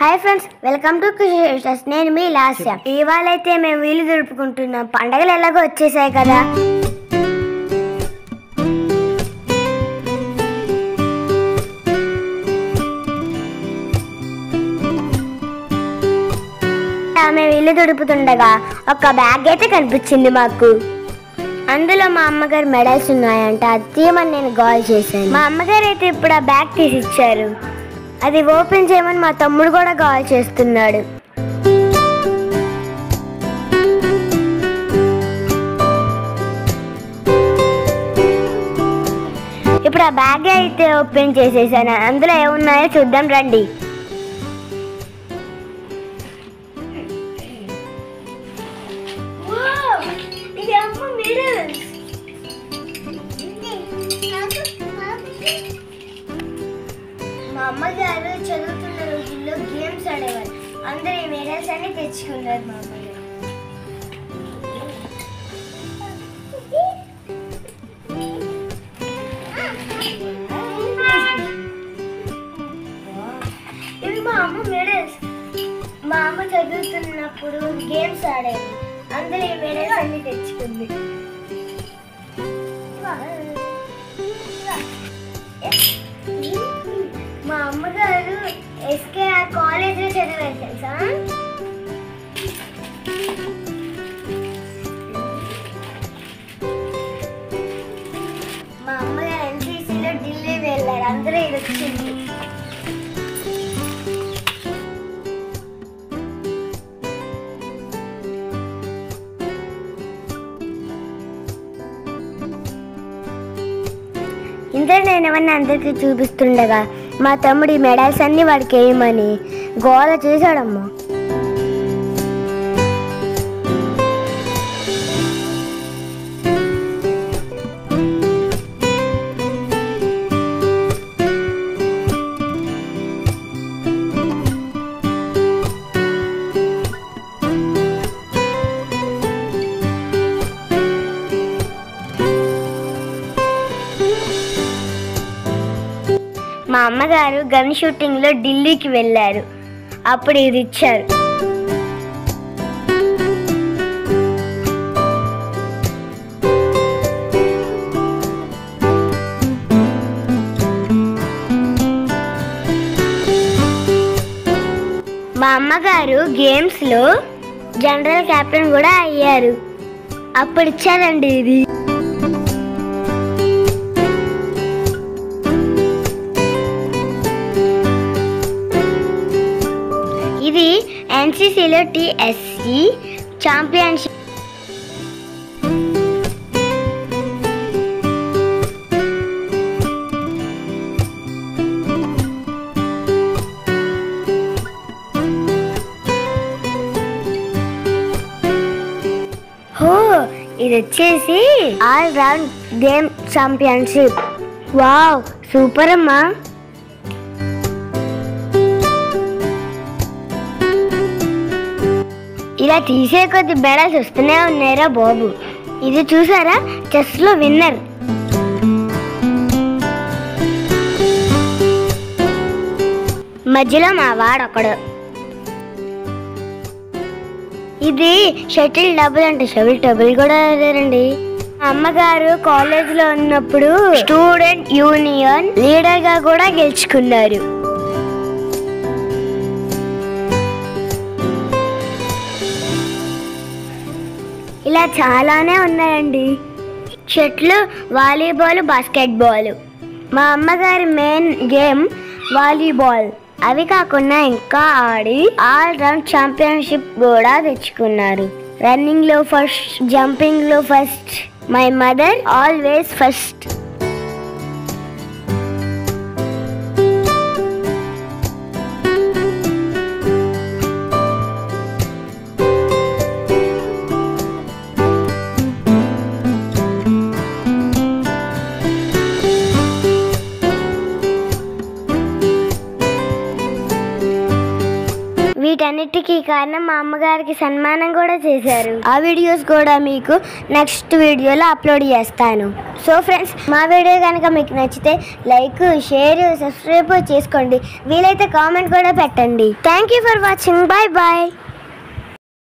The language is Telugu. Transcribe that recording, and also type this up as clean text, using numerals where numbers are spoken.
Hi friends, welcome to creations. నేను మీ లాస్య. ఇవాళైతే మేము వీలు జరుపుకుంటున్నాం. పండగలు ఎలాగో వచ్చేసాయి కదా. మేము ఇల్లు దుడుపుతుండగా ఒక బ్యాగ్ అయితే కనిపించింది మాకు. అందులో మా అమ్మగారు మెడల్స్ ఉన్నాయంట. అది తీయమని నేను కాల్ చేశాను. మా అమ్మగారు అయితే ఇప్పుడు ఆ బ్యాగ్ తీసి ఇచ్చారు. అది ఓపెన్ చేయమని మా తమ్ముడు కూడా కాల్ చేస్తున్నాడు. ఇప్పుడు ఆ బ్యాగ్ అయితే ఓపెన్ చేసేసాను. అందులో ఏమున్నాయో చూద్దాం రండి. మా అమ్మగారు చదువుతున్న రోజుల్లో గేమ్స్ ఆడేవారు. అందరూ ఈ మెడల్స్ అన్ని తెచ్చుకున్నారు. మా అమ్మగారు ఇవి మా అమ్మ మెడల్స్. మా అమ్మ చదువుతున్నప్పుడు గేమ్స్ ఆడేది. అందరూ ఈ మెడల్స్ అన్ని తెచ్చుకుంది. మా అమ్మగారు ఎస్కేఆర్ కాలేజ్లో చదివారు తెలుసా. మా అమ్మగారు ఎన్సీసీలో ఢిల్లీ వెళ్ళారు. అందరూ ఇది వచ్చింది. ఇంత నేను ఏమన్నా అందరికీ చూపిస్తుండగా మా తమ్ముడు ఈ మెడల్స్ అన్ని వాడికి వేయమని గోల చేశాడమ్మా. మా అమ్మగారు గన్ షూటింగ్లో ఢిల్లీకి వెళ్ళారు. అప్పుడు ఇది ఇచ్చారు. మా అమ్మగారు గేమ్స్లో జనరల్ కెప్టెన్ కూడా అయ్యారు. అప్పుడు ఇచ్చారండి ఇది. ఇది ఎన్సీసీలో టీఎస్సీ ఛాంపియన్షిప్. ఇది వచ్చేసి all round game championship. Wow, super అమ్మా. ఇలా తీసే కొద్ది మెడల్స్ వస్తూనే ఉన్నాయిరా బాబు. ఇది చూసారా, చెస్లో విన్నర్. మధ్యలో మా వాడొకడు. ఇది షటిల్ డబుల్ అంటే షటిల్ డబుల్ కూడా అదేనండి. మా అమ్మగారు కాలేజీలో ఉన్నప్పుడు స్టూడెంట్ యూనియన్ లీడర్గా కూడా గెలుచుకున్నారు. ఇలా చాలానే ఉన్నాయండి. Shuttle, volleyball, basketball. మా అమ్మగారి మెయిన్ గేమ్ వాలీబాల్. అవి కాకుండా ఇంకా ఆడి ఆల్ రౌండ్ ఛాంపియన్షిప్ కూడా తెచ్చుకున్నారు. రన్నింగ్లో ఫస్ట్, జంపింగ్లో first. My mother always first. వీటన్నిటికీ కారణం మా అమ్మగారికి సన్మానం కూడా చేశారు. ఆ వీడియోస్ కూడా మీకు నెక్స్ట్ వీడియోలో అప్లోడ్ చేస్తాను. సో ఫ్రెండ్స్, మా వీడియో కనుక మీకు నచ్చితే లైక్, షేర్, సబ్స్క్రైబ్ చేసుకోండి. వీలైతే కామెంట్ కూడా పెట్టండి. Thank you for watching. Bye bye.